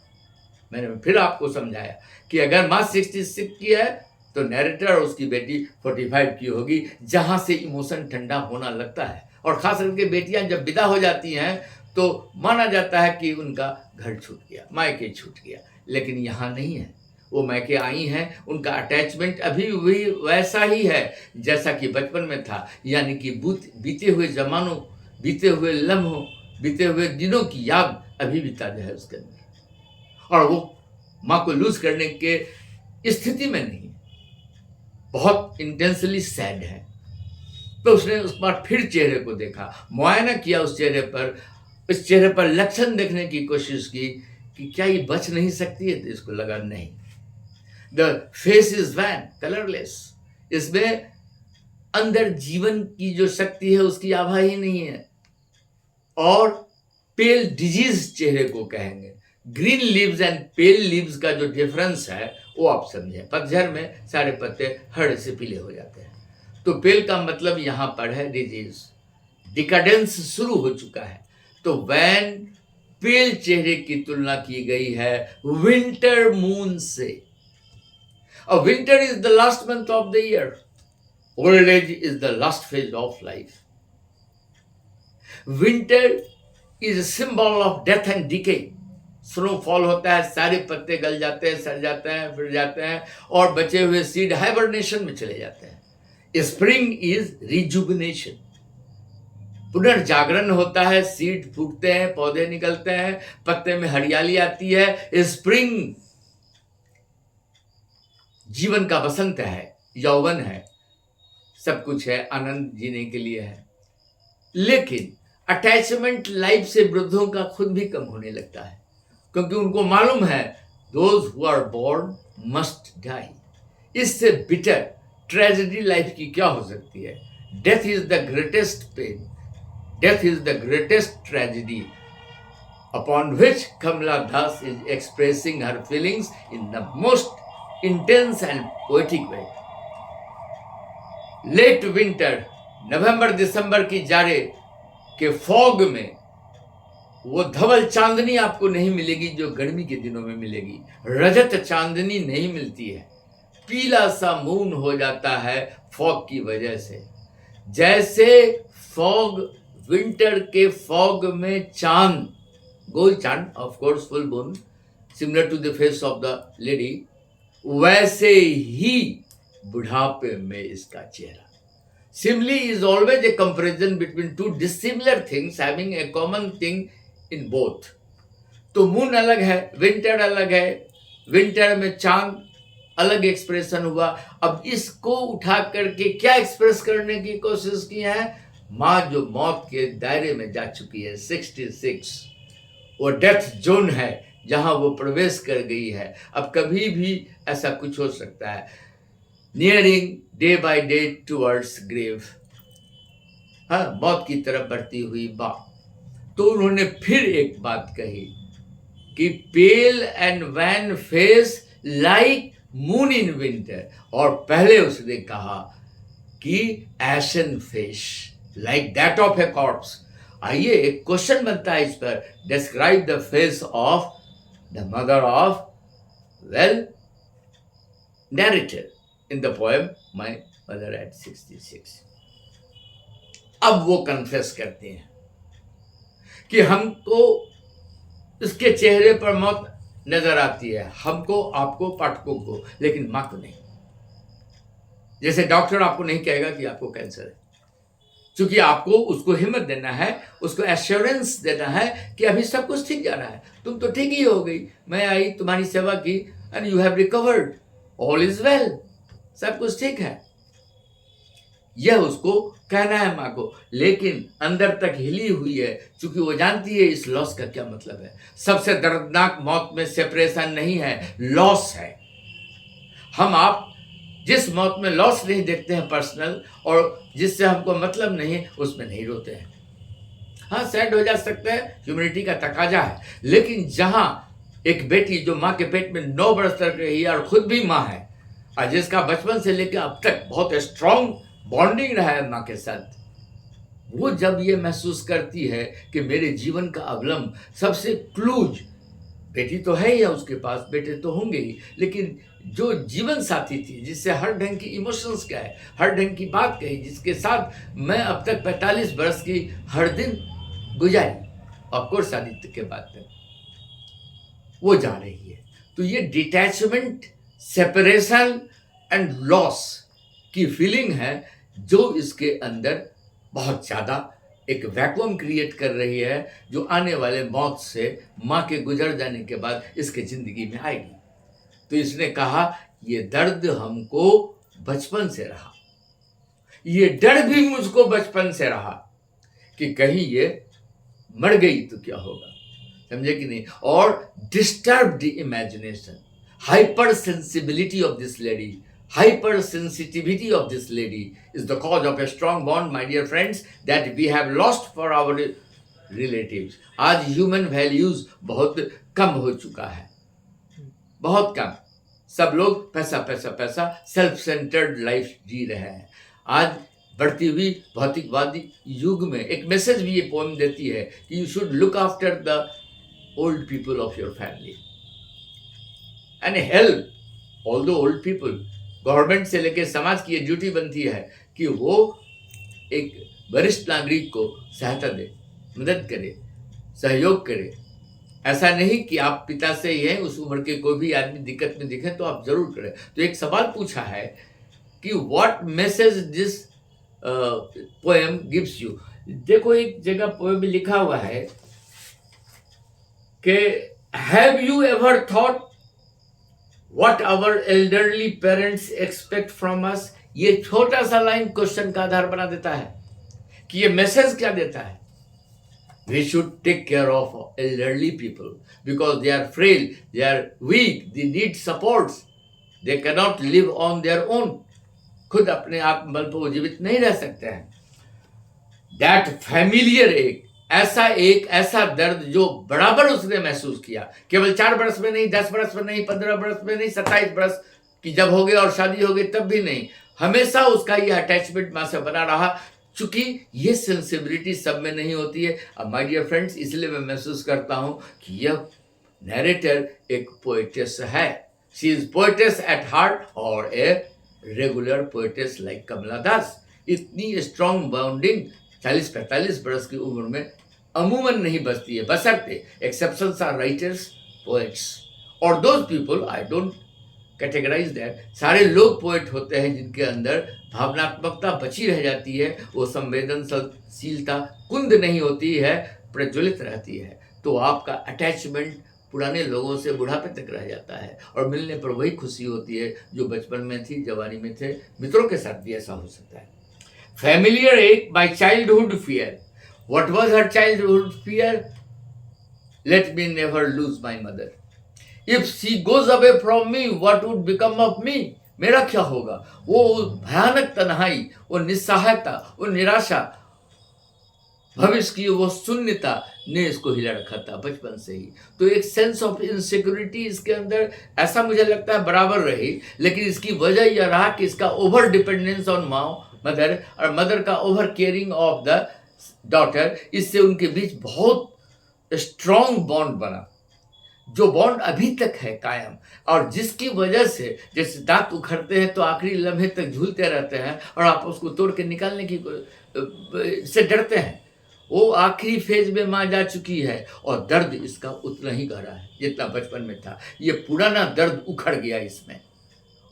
मैंने फिर आपको समझाया कि अगर माँ 66 की है तो नैरेटर और उसकी बेटी 45 की होगी, जहां से इमोशन ठंडा होना लगता है। और खास करके बेटियां जब विदा हो जाती हैं तो माना जाता है कि उनका घर छूट गया, मायके छूट गया, लेकिन यहाँ नहीं है। वो मायके आई हैं, उनका अटैचमेंट अभी भी वैसा ही है जैसा कि बचपन में था, यानी कि बीते हुए जमानों, बीते हुए लम्हों, बीते हुए दिनों की याद अभी भी ताजा है उसके अंदर, और वो माँ को लूज करने के स्थिति में नहीं, बहुत इंटेंसली सैड है। तो उसने उस बार फिर चेहरे को देखा, मुआयना किया उस चेहरे पर लक्षण देखने की कोशिश की कि क्या ये बच नहीं सकती है। तो इसको लगा नहीं, the face is when, colourless, इसमें अंदर जीवन की जो शक्ति है उसकी आभा ही नहीं है। और पेल डिजीज चेहरे को कहेंगे। Green leaves and pale leaves का जो डिफरेंस है वो आप समझें। पतझड़ में सारे पत्ते हरे से पीले हो जाते हैं, तो पेल का मतलब यहां पर है डिजीज, डिकाडेंस शुरू हो चुका है। तो वैन पेल चेहरे की तुलना की गई है विंटर मून से। और winter is the last month of the year, old age is the last phase of life. Winter is a symbol of death and decay। Snowfall होता है, सारे पत्ते गल जाते हैं, सड़ जाते हैं, फिर जाते हैं, और बचे हुए सीड हाइबरनेशन में चले जाते हैं। स्प्रिंग इज रिजुबिनेशन, पुनर्जागरण होता है, सीड फूटते हैं, पौधे निकलते हैं, पत्ते में हरियाली आती है। स्प्रिंग जीवन का बसंत है, यौवन है, सब कुछ है, आनंद जीने के लिए है। लेकिन अटैचमेंट लाइफ से वृद्धों का खुद भी कम होने लगता है, क्योंकि उनको मालूम है those who are born must die. इससे बिटर ट्रेजेडी लाइफ की क्या हो सकती है? Death is the greatest pain, death is the greatest tragedy upon which Kamala Das is expressing her feelings in the most intense and poetic way. Late winter, November December की जाड़े के fog में वो धवल चांदनी आपको नहीं मिलेगी जो गर्मी के दिनों में मिलेगी। रजत चांदनी नहीं मिलती है, पीला सा मून हो जाता है फॉग की वजह से। जैसे फॉग, विंटर के फॉग में चांद, गोल चांद, of course full moon, similar to the face of the lady, वैसे ही बुढ़ापे में इसका चेहरा। Simile is always a comparison between two dissimilar things having a common thing in both. तो मून अलग है, विंटर अलग है, विंटर में चांद अलग एक्सप्रेशन हुआ। अब इसको उठा करके क्या एक्सप्रेस करने की कोशिश की है? माँ जो मौत के दायरे में जा चुकी है, 66, वो डेथ जोन है जहां वो प्रवेश कर गई है। अब कभी भी ऐसा कुछ हो सकता है। Nearing day by day towards grave, हाँ, मौत की तरफ बढ़ती हुई बात। तो उन्होंने फिर एक बात कही कि pale and wan face like moon in winter, और पहले उसने कहा कि ashen face like that of a corpse. आइए, एक क्वेश्चन बनता है इस पर। Describe the face of the mother of, well, narrated in the poem My Mother at 66। अब वो कन्फेस करते हैं कि हमको उसके चेहरे पर मौत नजर आती है, हमको, आपको, पाठकों को, लेकिन मां को नहीं। जैसे डॉक्टर आपको नहीं कहेगा कि आपको कैंसर है, क्योंकि आपको उसको हिम्मत देना है, उसको एश्योरेंस देना है कि अभी सब कुछ ठीक जा रहा है, तुम तो ठीक ही हो गई, मैं आई, तुम्हारी सेवा की, and you have recovered, all is well, सब कुछ ठीक है। यह उसको कहना है माँ को, लेकिन अंदर तक हिली हुई है, क्योंकि वो जानती है इस लॉस का क्या मतलब है। सबसे दर्दनाक मौत में सेपरेशन नहीं है, लॉस है। हम आप जिस मौत में लॉस नहीं देखते हैं पर्सनल, और जिससे हमको मतलब नहीं है, उसमें नहीं रोते हैं। हाँ, सैड हो जा सकते हैं, ह्यूमैनिटी का तकाजा है, लेकिन जहां एक बेटी जो माँ के पेट में 9 बरस तक रही है और खुद भी माँ है, और जिसका बचपन से लेकर अब तक बहुत स्ट्रॉन्ग बॉन्डिंग रहा है माँ के साथ, वो जब ये महसूस करती है कि मेरे जीवन का अवलंब, सबसे क्लूज, बेटी तो है ही, उसके पास बेटे तो होंगे ही, लेकिन जो जीवन साथी थी, जिससे हर ढंग की इमोशंस क्या है, हर ढंग की बात कही, जिसके साथ मैं अब तक 45 बरस की हर दिन गुजारी, ऑफकोर्स शादी के बाद में, वो जा रही है। तो ये डिटैचमेंट, सेपरेशन एंड लॉस की फीलिंग है जो इसके अंदर बहुत ज़्यादा एक वैक्यूम क्रिएट कर रही है, जो आने वाले मौत से, माँ के गुजर जाने के बाद इसके ज़िंदगी में आएगी। तो इसने कहा, ये दर्द हमको बचपन से रहा, ये डर भी मुझको बचपन से रहा कि कहीं ये मर गई तो क्या होगा, समझे कि नहीं। और disturbed imagination, hyper sensibility of this lady, hypersensitivity of this lady is the cause of a strong bond, my dear friends, that we have lost for our relatives। आज ह्यूमन वैल्यूज बहुत कम हो चुका है, बहुत कम। सब लोग पैसा पैसा पैसा, सेल्फ सेंटर्ड लाइफ जी रहे हैं। आज बढ़ती हुई भौतिकवादी युग में एक मैसेज भी ये पोएम देती है कि you should look after the old people of your family and help all the old people. Government से लेकर समाज की ये ड्यूटी बनती है कि वो एक वरिष्ठ नागरिक को सहायता दे, मदद करे, सहयोग करे। ऐसा नहीं कि आप पिता से ही हैं, उस उम्र के कोई भी आदमी दिक्कत में दिखे तो आप जरूर करें। तो एक सवाल पूछा है कि what message this poem gives you. देखो, एक जगह पोएम में लिखा हुआ है कि have you ever thought What our elderly parents expect from us। ये छोटा सा लाइन क्वेश्चन का आधार बना देता है कि ये मैसेज क्या देता है। We should take care of elderly people because they are frail, they are weak, they need supports, they can not live on their own, खुद अपने आप बल पर वो जीवित नहीं रह सकते हैं। दैट फैमिलियर ऐसा दर्द जो बराबर उसने महसूस किया, केवल 4 बरस में नहीं, 10 बरस में नहीं, 15 बरस में नहीं, 27 बरस की जब हो गया और शादी हो गई तब भी नहीं, हमेशा उसका ये अटैचमेंट मां से बना रहा। चूंकि ये सेंसिबिलिटी सब में नहीं होती है। अब माय डियर फ्रेंड्स, इसलिए मैं महसूस करता हूं कि यह नैरेटर एक पोएटेस है। She is poetess at heart और ए रेगुलर पोएटेस लाइक कमला दास। इतनी स्ट्रॉन्ग बाउंडिंग 40-45 बरस की उम्र में अमूमन नहीं बचती है, बशर्ते एक्सेप्शंस आर राइटर्स, पोएट्स और those people, I don't categorize that. सारे लोग पोएट होते हैं जिनके अंदर भावनात्मकता बची रह जाती है, वो संवेदनशीलता कुंद नहीं होती है, प्रज्वलित रहती है। तो आपका अटैचमेंट पुराने लोगों से बुढ़ापे तक रह जाता है और मिलने पर वही खुशी होती है जो बचपन में थी, जवानी में थे। मित्रों के साथ भी ऐसा हो सकता है। Familiar ache, my childhood fear. What was her childhood fear? Let me never lose my mother. If she goes away from me, what would become of me? मेरा क्या होगा? वो भयानक तन्हाई, वो निस्सहायता, वो निराशा, भविष्य की वो शून्यता ने इसको हिला रखा था बचपन से ही। तो एक सेंस ऑफ इनसिक्योरिटी इसके अंदर ऐसा मुझे लगता है बराबर रही, लेकिन इसकी वजह यह रहा कि इसका ओवर डिपेंडेंस ऑन मदर और मदर का over caring of the daughter, इससे उनके बीच बहुत स्ट्रॉन्ग बॉन्ड बना, जो बॉन्ड अभी तक है कायम, और जिसकी वजह से जैसे दांत उखड़ते हैं तो आखिरी लम्हे तक झूलते रहते हैं और आप उसको तोड़ के निकालने की से डरते हैं। वो आखिरी फेज में मां जा चुकी है और दर्द इसका उतना ही गहरा है जितना बचपन में था। ये पुराना दर्द उखड़ गया इसमें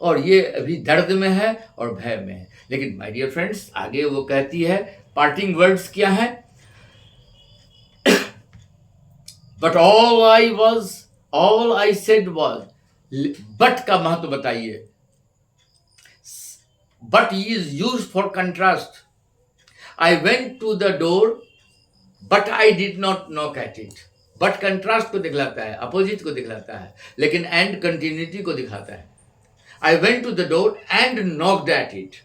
और ये अभी दर्द में है और भय में है। लेकिन माय डियर फ्रेंड्स, आगे वो कहती है, पार्टिंग वर्ड्स क्या है? But all I said was, but का महत्व बताइए। But is use for contrast. I went to the door but I did not knock at it. But contrast को दिखलाता है, अपोजिट को दिखलाता है, लेकिन एंड कंटिन्यूटी को दिखाता है। I went to the door and knocked at it.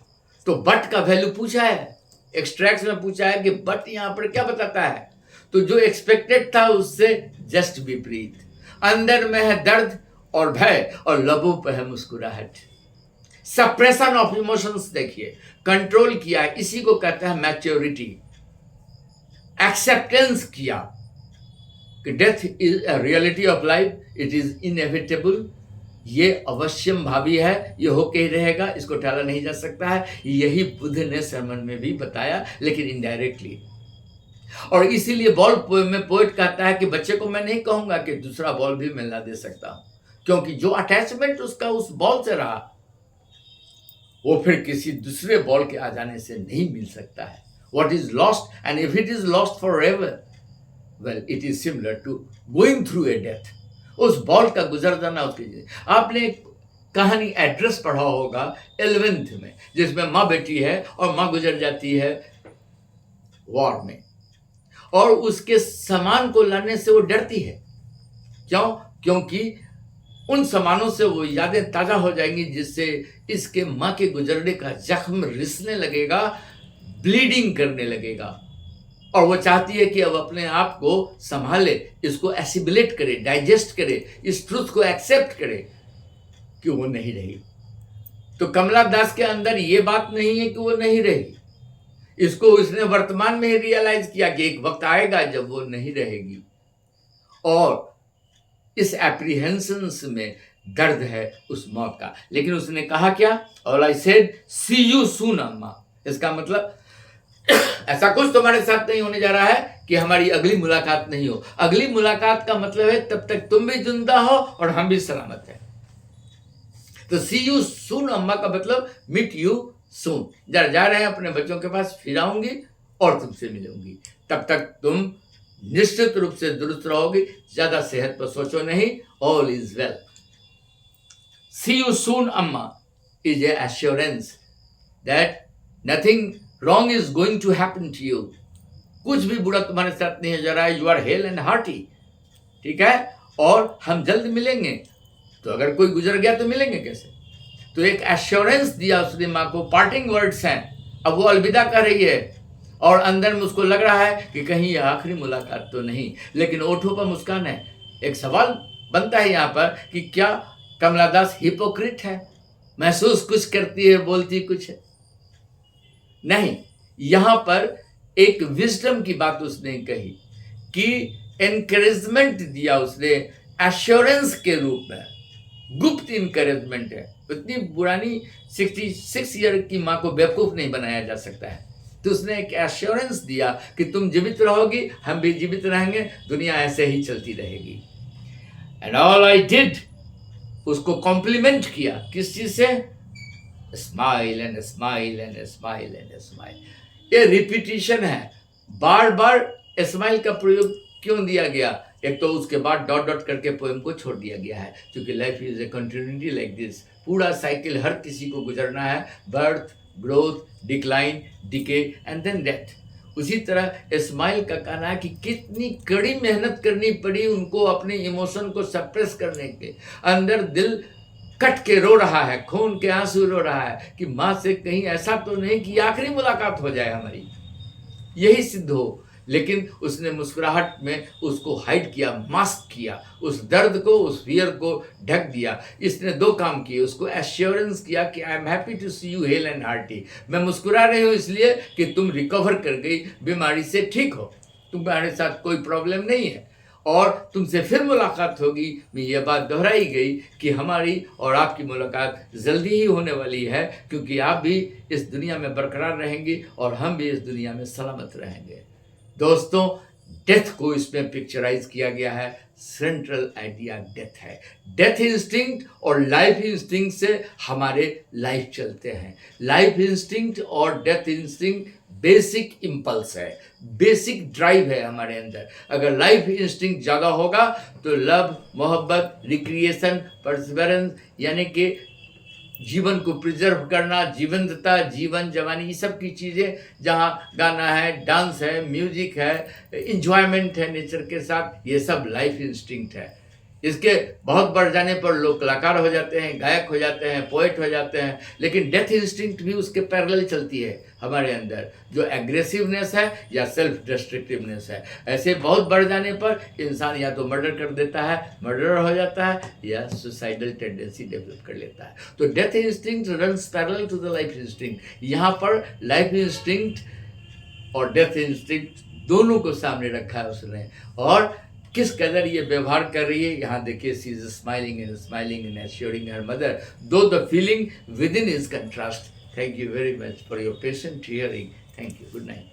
तो बट का वैल्यू पूछा है, एक्सट्रैक्ट में पूछा है कि बट यहां पर क्या बताता है? तो जो एक्सपेक्टेड था उससे जस्ट विपरीत। अंदर में है दर्द और भय और लबों पर है मुस्कुराहट। सप्रेशन ऑफ इमोशंस देखिए, कंट्रोल किया, इसी को कहता है मैच्योरिटी। एक्सेप्टेंस किया कि death is a reality of life, it is inevitable, ये अवश्यम भावी है, ये होके ही रहेगा, इसको टाला नहीं जा सकता है। यही बुद्ध ने सरमन में भी बताया, लेकिन इनडायरेक्टली। और इसीलिए बॉल पोएम में पोएट कहता है कि बच्चे को मैं नहीं कहूंगा कि दूसरा बॉल भी मैं ला दे सकता हूं, क्योंकि जो अटैचमेंट उसका उस बॉल से रहा वो फिर किसी दूसरे बॉल के आ जाने से नहीं मिल सकता है। What is lost, and if it is lost forever, well, it is similar to going through a death. उस बॉल का गुजर जाना उसके। आपने कहानी एड्रेस पढ़ा होगा 11th में, जिसमें माँ बेटी है और माँ गुजर जाती है वॉर में और उसके सामान को लाने से वो डरती है। क्यों? क्योंकि उन सामानों से वो यादें ताजा हो जाएंगी, जिससे इसके माँ के गुजरने का जख्म रिसने लगेगा, ब्लीडिंग करने लगेगा, और वो चाहती है कि अब अपने आप को संभाले, इसको एसिमिलेट करे, डाइजेस्ट करे, इस ट्रुथ को एक्सेप्ट करे कि वो नहीं रही। तो कमला दास के अंदर ये बात नहीं है कि वो नहीं रही, इसको उसने वर्तमान में ही रियलाइज किया कि एक वक्त आएगा जब वो नहीं रहेगी, और इस एप्रीहेंशंस में दर्द है उस मौत का। लेकिन उसने कहा क्या? और I said see you soon अम्मा। इसका मतलब ऐसा कुछ तुम्हारे साथ नहीं होने जा रहा है कि हमारी अगली मुलाकात नहीं हो। अगली मुलाकात का मतलब है तब तक तुम भी जिंदा हो और हम भी सलामत हैं। तो सी यू सून अम्मा का मतलब मीट यू सून। जरा जा रहे हैं अपने बच्चों के पास, फिर आऊंगी और तुमसे मिलूंगी। तब तक तुम निश्चित रूप से दुरुस्त रहोगी, ज्यादा सेहत पर सोचो नहीं। All is well. See you soon Amma is a assurance that nothing wrong is going to happen to you. कुछ भी बुरा तुम्हारे साथ नहीं हो जा रहा है। You are hale and hearty, ठीक है? और हम जल्द मिलेंगे। तो अगर कोई गुजर गया तो मिलेंगे कैसे? तो एक एश्योरेंस दिया उसने माँ को, पार्टिंग वर्ड्स हैं, अब वो अलविदा कर रही है और अंदर में उसको लग रहा है कि कहीं ये आखिरी मुलाकात तो नहीं, लेकिन ओठों पर मुस्कान है। एक सवाल बनता है यहाँ पर कि क्या कमला दास हिपोक्रिट है, महसूस कुछ करती है बोलती कुछ है? नहीं, यहाँ पर एक विजडम की बात उसने कही कि एनकरेजमेंट दिया उसने एश्योरेंस के रूप में, गुप्त इनकरेजमेंट है। इतनी पुरानी 66 ईयर की माँ को बेवकूफ नहीं बनाया जा सकता है। तो उसने एक एश्योरेंस दिया कि तुम जीवित रहोगी, हम भी जीवित रहेंगे, दुनिया ऐसे ही चलती रहेगी। एंड ऑल आई डिड, उसको कॉम्प्लीमेंट किया किस चीज से? Smile and smile and smile and smile. ये रिपीटिशन है, बार बार स्माइल का प्रयोग क्यों दिया गया? एक तो उसके बाद डॉट डॉट करके पोएम को छोड़ दिया गया है, क्योंकि life is a continuity like this, पूरा साइकिल हर किसी को गुजरना है, birth, growth, decline, decay and then death. उसी तरह स्माइल का कहना है कि कितनी कड़ी मेहनत करनी पड़ी उनको अपने इमोशन को सप्रेस करने के, अंदर दिल कट के रो रहा है, खून के आंसू रो रहा है कि माँ से कहीं ऐसा तो नहीं कि आखिरी मुलाकात हो जाए हमारी, यही सिद्ध हो। लेकिन उसने मुस्कुराहट में उसको हाइड किया, मास्क किया, उस दर्द को, उस फियर को ढक दिया। इसने दो काम किए, उसको एश्योरेंस किया कि I am happy to see you hale and hearty, मैं मुस्कुरा रही हूँ इसलिए कि तुम रिकवर कर गई, बीमारी से ठीक हो, तुम्हारे साथ कोई प्रॉब्लम नहीं है और तुमसे फिर मुलाकात होगी। मैं ये बात दोहराई गई कि हमारी और आपकी मुलाकात जल्दी ही होने वाली है, क्योंकि आप भी इस दुनिया में बरकरार रहेंगी और हम भी इस दुनिया में सलामत रहेंगे। दोस्तों, डेथ को इसमें पिक्चराइज किया गया है, सेंट्रल आइडिया डेथ है। डेथ इंस्टिंक्ट और लाइफ इंस्टिंक्ट से हमारे लाइफ चलते हैं। लाइफ इंस्टिंक्ट और डेथ इंस्टिंक्ट बेसिक इम्पल्स है, बेसिक ड्राइव है हमारे अंदर। अगर लाइफ इंस्टिंक्ट ज़्यादा होगा तो लव, मोहब्बत, रिक्रिएशन, परसिवरेंस, यानी कि जीवन को प्रिजर्व करना, जीवंतता, जीवन जवानी, ये सब की चीज़ें, जहाँ गाना है, डांस है, म्यूजिक है, इंजॉयमेंट है नेचर के साथ, ये सब लाइफ इंस्टिंक्ट है। इसके बहुत बढ़ जाने पर लोग कलाकार हो जाते हैं, गायक हो जाते हैं, पोएट हो जाते हैं, लेकिन डेथ इंस्टिंक्ट भी उसके पैरेलल चलती है हमारे अंदर, जो एग्रेसिवनेस है या सेल्फ डिस्ट्रक्टिवनेस है। ऐसे बहुत बढ़ जाने पर इंसान या तो मर्डर कर देता है, मर्डरर हो जाता है, या सुसाइडल टेंडेंसी डेवलप कर लेता है। तो death instinct runs parallel to the life instinct. यहाँ पर लाइफ इंस्टिंक्ट और डेथ इंस्टिंक्ट दोनों को सामने रखा है उसने, और किस कदर ये व्यवहार कर रही है यहाँ देखिए। She is smiling and assuring her mother, though the feeling within is contrast. Thank you very much for your patient hearing. Thank you, good night.